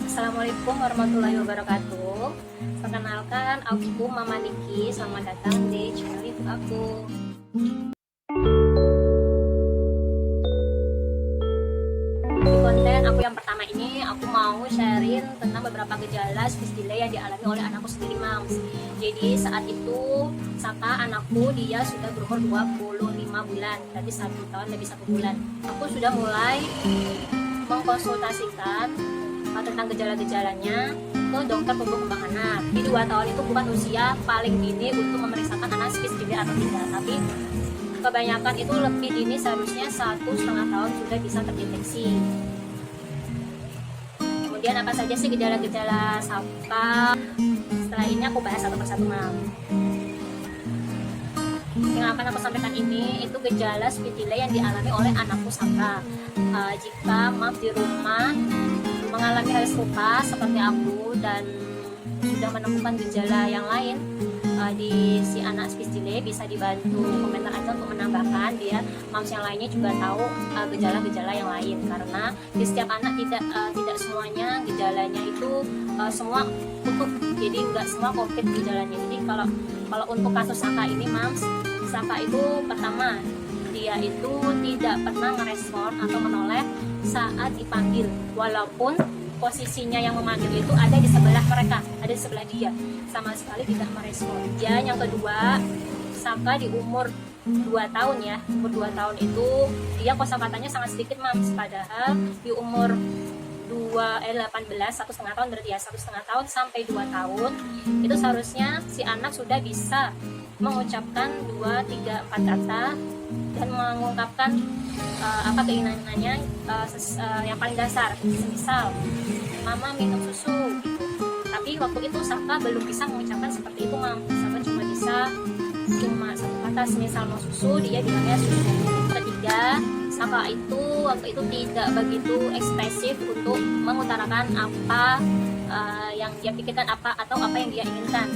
Assalamualaikum warahmatullahi wabarakatuh. Perkenalkan, aku Mama Niki. Selamat datang di channel YouTube aku. Di konten aku yang pertama ini, aku mau sharing tentang beberapa gejala speech delay yang dialami oleh anakku sendiri, Mams. Jadi saat itu Saka anakku dia sudah berumur 25 bulan, berarti 1 tahun lebih 1 bulan. Aku sudah mulai mengkonsultasikan tentang gejala-gejalanya ke dokter tumbuh kembang anak. Di 2 tahun itu bukan usia paling dini untuk memeriksakan anak speech delay atau tidak, tapi kebanyakan itu lebih dini, seharusnya 1,5 tahun sudah bisa terdeteksi. Kemudian apa saja sih gejala-gejala Saka? Setelah ini aku bahas satu persatu, Mam. Yang akan aku sampaikan ini itu gejala speech delay yang dialami oleh anakku Saka. Jika Mam di rumah mengalami hal serupa seperti aku dan sudah menemukan gejala yang lain di si anak speech delay, bisa dibantu komentar aja untuk menambahkan biar moms yang lainnya juga tahu gejala-gejala yang lain, karena di setiap anak tidak semuanya gejalanya itu semua utuh, jadi nggak semua COVID gejalanya. Jadi kalau untuk kasus Saka ini, moms, Saka itu pertama dia itu tidak pernah merespon atau menoleh saat dipanggil, walaupun posisinya yang memanggil itu ada di sebelah mereka, ada di sebelah dia, sama sekali tidak merespon. Dan yang kedua, Saka di umur 2 tahun ya, umur 2 tahun itu dia kosakatanya sangat sedikit, Mams, padahal di umur 18, 1,5 tahun berarti ya, 1,5 tahun sampai 2 tahun itu seharusnya si anak sudah bisa mengucapkan 2, 3, 4 kata dan mengungkapkan apa keinginannya yang paling dasar, misal mama minum susu gitu. Tapi waktu itu Saka belum bisa mengucapkan seperti itu, Mam. Saka cuma satu kata, semisal mau susu dia bilangnya susu. Ketiga, Saka itu waktu itu tidak begitu ekspresif untuk mengutarakan apa yang dia pikirkan atau apa yang dia inginkan.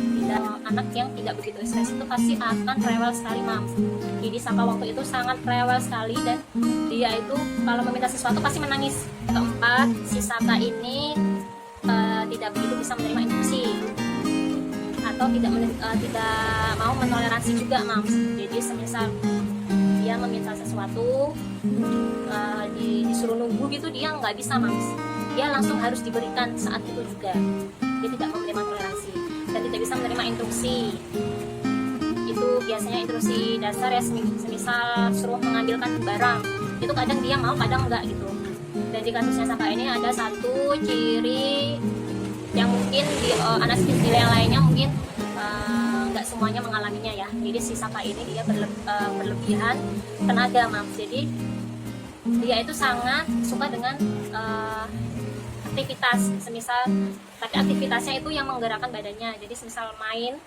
Anak yang tidak begitu ekspresif itu pasti akan rewel sekali, Mam. Jadi Saka waktu itu sangat rewel sekali dan dia itu kalau meminta sesuatu pasti menangis. Keempat, si Saka ini tidak begitu bisa menerima instruksi atau tidak mau menoleransi juga, Mam. Jadi semisal dia meminta sesuatu disuruh nunggu gitu, dia nggak bisa, Mams. Dia langsung harus diberikan saat itu juga. Dia tidak menerima toleransi dan tidak bisa menerima instruksi. Itu biasanya instruksi dasar ya, semisal suruh mengambilkan barang itu kadang dia mau, kadang enggak gitu. Dan di kasusnya Saka ini ada satu ciri yang mungkin di anak speech delay yang lainnya mungkin nggak semuanya mengalaminya ya. Jadi si Saka ini dia berlebihan tenaga, Mam. Jadi dia itu sangat suka dengan aktivitas, tapi aktivitasnya itu yang menggerakkan badannya. Jadi semisal main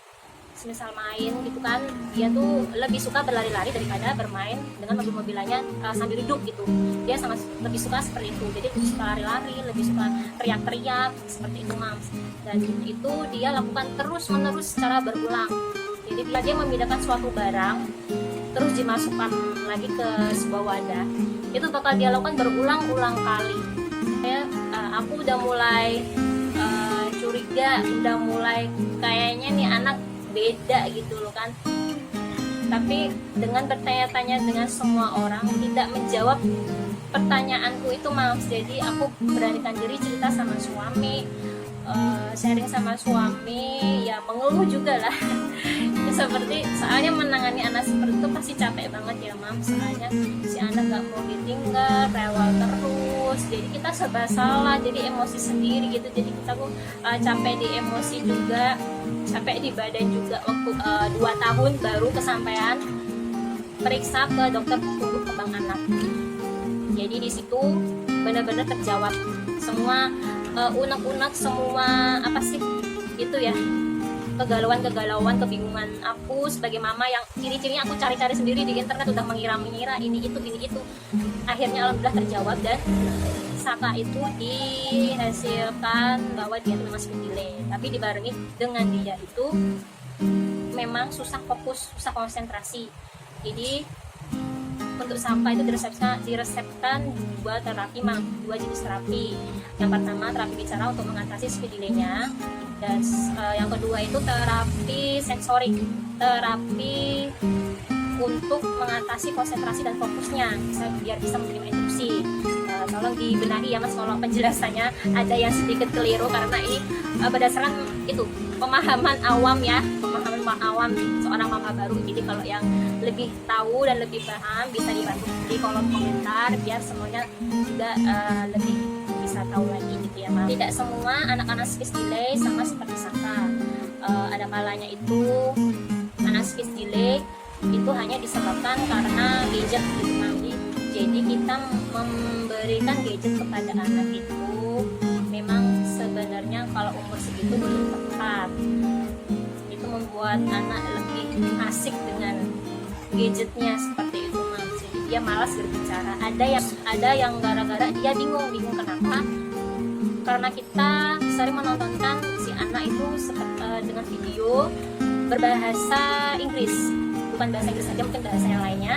gitu kan, dia tuh lebih suka berlari-lari daripada bermain dengan mobil-mobilannya sambil duduk gitu. Dia sangat lebih suka seperti itu. Jadi lebih suka lari-lari, lebih suka teriak-teriak seperti itu, Mams. Dan itu dia lakukan terus-menerus secara berulang. Jadi dia memindahkan suatu barang terus dimasukkan lagi ke sebuah wadah, itu bakal dia lakukan berulang-ulang kali. Aku udah mulai curiga, udah mulai kayaknya nih anak beda gitu loh kan. Tapi dengan bertanya-tanya dengan semua orang tidak menjawab pertanyaanku itu, Mams. Jadi aku beranikan diri cerita sama suami, sharing sama suami, ya mengeluh juga lah. Soalnya menangani anak seperti itu pasti capek banget ya, Mam. Soalnya si anak gak mau ditinggal, rewel terus, jadi kita serba salah, jadi emosi sendiri gitu. Jadi kita capek di emosi juga, capek di badan juga. Waktu 2 tahun baru kesampaian periksa ke dokter tumbuh kembang anak. Jadi di situ benar-benar terjawab semua unek-unek, semua apa sih itu ya, kegalauan, kebingungan aku sebagai mama yang ciri-cirinya aku cari-cari sendiri di internet, udah mengira-mengira ini itu. Akhirnya alhamdulillah terjawab dan Saka itu dihasilkan bahwa dia memang speech delay. Tapi dibarengi dengan dia itu memang susah fokus, susah konsentrasi. Jadi untuk Saka itu diresepkan dua terapi, dua jenis terapi. Yang pertama terapi bicara untuk mengatasi speed delay-nya, dan yang kedua itu terapi sensorik, terapi untuk mengatasi konsentrasi dan fokusnya, biar bisa menerima instruksi. Tolong dibenahi ya Mas kalau penjelasannya ada yang sedikit keliru, karena ini berdasarkan itu pemahaman awam ya, pemahaman awam seorang mama baru. Jadi kalau yang lebih tahu dan lebih paham bisa dibantu di kolom komentar biar semuanya juga lebih bisa tahu lagi gitu ya Mas. Tidak semua anak-anak speech delay sama seperti Saka. Ada kalanya itu anak speech delay itu hanya disebabkan karena gadget gitu nanti. Jadi kita memberikan gadget kepada anak itu memang sebenarnya kalau umur segitu belum tepat. Itu membuat anak lebih asik dengan gadgetnya seperti itu Mas. Jadi dia malas berbicara. Ada yang gara-gara dia bingung kenapa? Karena kita sering menontonkan si anak itu dengan video berbahasa Inggris, bukan bahasa Inggris saja, mungkin bahasa yang lainnya.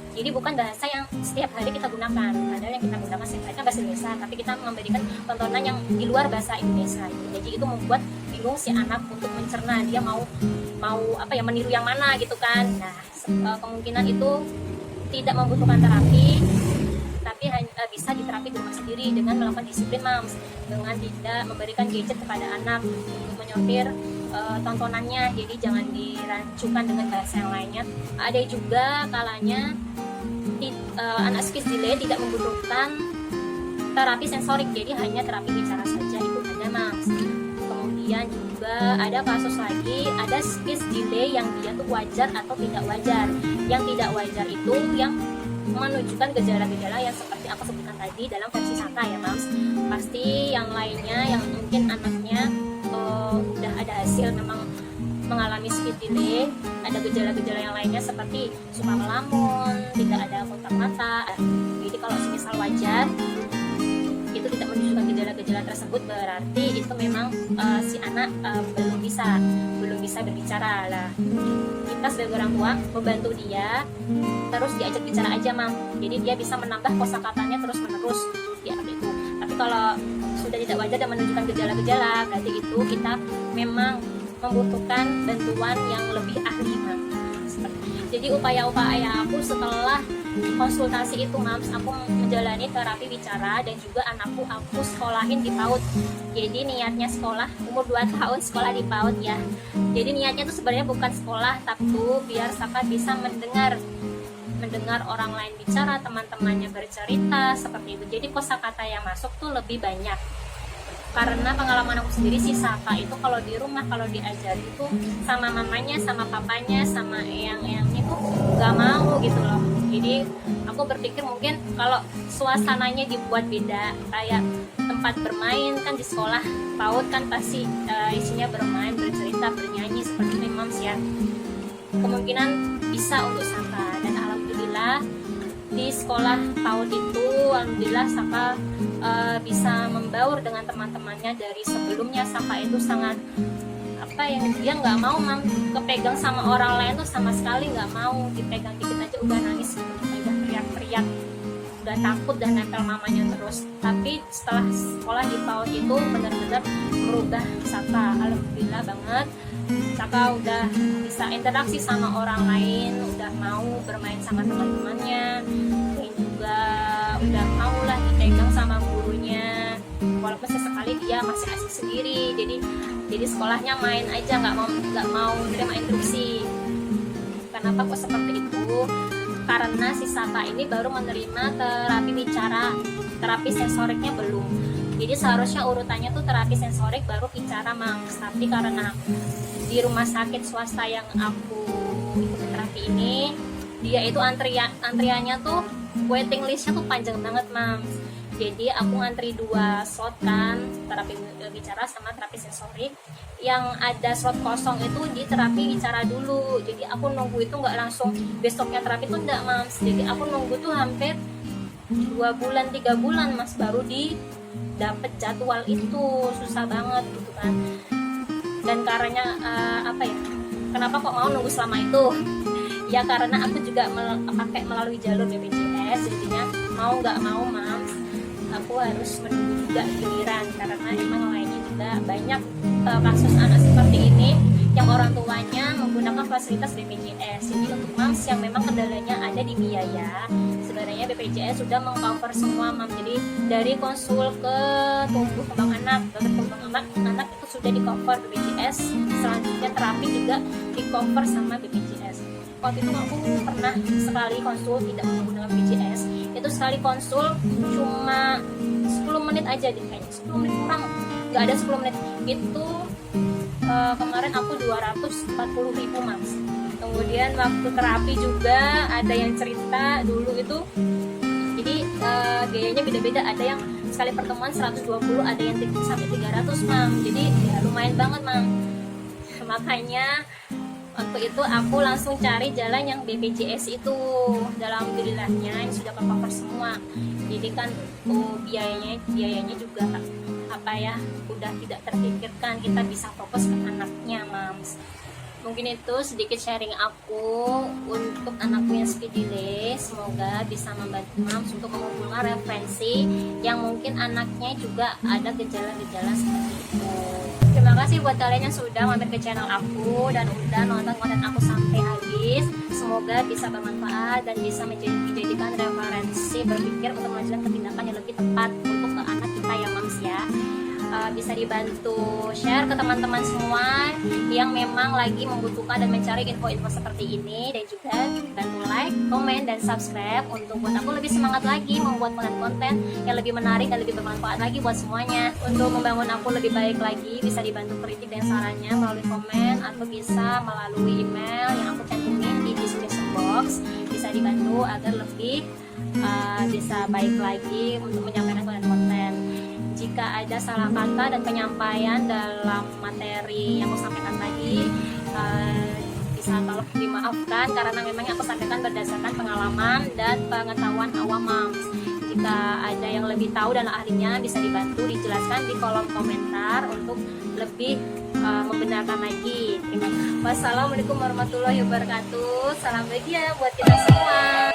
Jadi bukan bahasa yang setiap hari kita gunakan. Padahal yang kita gunakan setiap hari kan bahasa Indonesia, tapi kita memberikan tontonan yang di luar bahasa Indonesia. Jadi itu membuat bingung si anak untuk mencerna, dia mau meniru yang mana gitu kan. Nah, kemungkinan itu tidak membutuhkan terapi, tapi hanya bisa diterapi di rumah sendiri dengan melakukan disiplin Mams, dengan tidak memberikan gadget kepada anak untuk menyortir tontonannya. Jadi jangan dirancukan dengan bahasa yang lainnya. Ada juga kalanya anak speech delay tidak membutuhkan terapi sensorik, jadi hanya terapi bicara saja, itu hanya Mams. Kemudian juga ada kasus lagi, ada speech delay yang dia tuh wajar atau tidak wajar. Yang tidak wajar itu yang menunjukkan gejala-gejala yang seperti aku sebutkan tadi dalam versi Saka ya Mams. Pasti yang lainnya yang mungkin anaknya udah ada hasil memang mengalami speech delay, ada gejala-gejala yang lainnya seperti suka melamun, tidak ada kontak mata. Jadi kalau semisal wajar itu tidak menunjukkan gejala-gejala tersebut, berarti itu memang si anak belum bisa berbicara lah. Kita sebagai orang tua membantu dia, terus diajak bicara aja Mam. Jadi dia bisa menambah kosakatanya terus menerus ya itu. Tapi kalau sudah tidak wajar dan menunjukkan gejala-gejala, berarti itu kita memang membutuhkan bantuan yang lebih ahli Mam. Jadi upaya-upaya aku setelah konsultasi itu Mams, aku menjalani terapi bicara dan juga anakku aku sekolahin di PAUD. Jadi niatnya sekolah umur 2 tahun sekolah di PAUD ya. Jadi niatnya itu sebenarnya bukan sekolah, tapi biar Saka bisa mendengar orang lain bicara, teman-temannya bercerita seperti itu. Jadi kosakata yang masuk tuh lebih banyak. Karena pengalaman aku sendiri sih Saka itu kalau di rumah kalau diajari itu sama mamanya, sama papanya, sama eyang-eyangnya tuh gak mau gitu loh. Jadi aku berpikir mungkin kalau suasananya dibuat beda, kayak tempat bermain kan di sekolah PAUD kan pasti isinya bermain, bercerita, bernyanyi seperti itu Mams ya. Kemungkinan bisa untuk Saka, dan alhamdulillah di sekolah PAUD itu alhamdulillah Saka bisa membaur dengan teman-temannya. Dari sebelumnya Saka itu sangat dia nggak mau Mam kepegang sama orang lain tuh, sama sekali nggak mau, dipegang dikit aja udah nangis, udah teriak-teriak, udah takut dan nempel mamanya terus. Tapi setelah sekolah di PAUD itu benar-benar merubah Saka, alhamdulillah banget. Saka udah bisa interaksi sama orang lain, udah mau bermain sama teman-temannya, dan juga udah mau lah dipegang sama gurunya, walaupun sesekali dia masih asik sendiri. Jadi sekolahnya main aja, nggak mau terima instruksi. Kenapa kok seperti itu? Karena si Saka ini baru menerima terapi bicara, terapi sensoriknya belum. Jadi seharusnya urutannya tuh terapi sensorik baru bicara Mams. Tapi karena di rumah sakit swasta yang aku ikuti terapi ini, dia itu antriannya tuh waiting listnya tuh panjang banget Mams. Jadi aku ngantri 2 slot kan, terapi bicara sama terapi sensorik. Yang ada slot kosong itu di terapi bicara dulu. Jadi aku nunggu itu nggak langsung besoknya terapi tuh enggak Mams. Jadi aku nunggu tuh hampir 2 bulan 3 bulan Mas baru dapet jadwal itu. Susah banget gitu kan. Dan karena kenapa kok mau nunggu selama itu? Ya karena aku juga pakai melalui jalur BPJS, jadinya mau nggak mau Mams, aku harus menunggu juga giliran, karena emang lainnya juga banyak kasus anak seperti ini yang orang tuanya menggunakan fasilitas BPJS. Jadi untuk Mams yang memang kendalanya ada di biaya, sebenarnya BPJS sudah mengcover semua Mams. Jadi dari konsul ke tumbuh kembang anak, ke tumbuh kembang anak itu sudah di cover BPJS. Selanjutnya terapi juga di cover sama BPJS. Waktu itu aku pernah sekali konsul tidak menggunakan BPJS, itu sekali konsul cuma 10 menit aja deh, kayaknya 10 menit kurang, nggak ada 10 menit itu. Kemarin aku 240.000 Mas. Kemudian waktu terapi juga ada yang cerita dulu itu, jadi biayanya beda-beda, ada yang sekali pertemuan 120, ada yang sampai 300 Mam. Jadi ya lumayan banget Mam. Makanya waktu itu aku langsung cari jalan yang BPJS itu, dalam alhamdulillahnya yang sudah cover semua. Jadi kan biayanya juga apa ya, udah tidak terpikirkan, kita bisa fokus ke anaknya Mams. Mungkin itu sedikit sharing aku untuk anakku yang speedily. Semoga bisa membantu Mams untuk mengumpulkan referensi yang mungkin anaknya juga ada gejala-gejala seperti itu. Terima kasih buat kalian yang sudah mampir ke channel aku dan udah nonton konten aku sampai habis. Semoga bisa bermanfaat dan bisa menjadikan referensi berpikir untuk mengajukan tindakan yang lebih tepat untuk ke anak kita ya Mams ya. Bisa dibantu share ke teman-teman semua yang memang lagi membutuhkan dan mencari info-info seperti ini, dan juga bantu like, komen, dan subscribe untuk buat aku lebih semangat lagi membuat konten yang lebih menarik dan lebih bermanfaat lagi buat semuanya. Untuk membangun aku lebih baik lagi, bisa dibantu kritik dan sarannya melalui komen atau bisa melalui email yang aku cantumin di description box. Bisa dibantu agar lebih bisa baik lagi untuk menyampaikan konten-konten. Jika ada salah kata dan penyampaian dalam materi yang aku sampaikan tadi, bisa tolong dimaafkan karena memang yang aku sampaikan berdasarkan pengalaman dan pengetahuan awam Mams. Jika ada yang lebih tahu dan ahlinya, bisa dibantu dijelaskan di kolom komentar untuk lebih membenarkan lagi. Wassalamualaikum warahmatullahi wabarakatuh. Salam bahagia buat kita semua.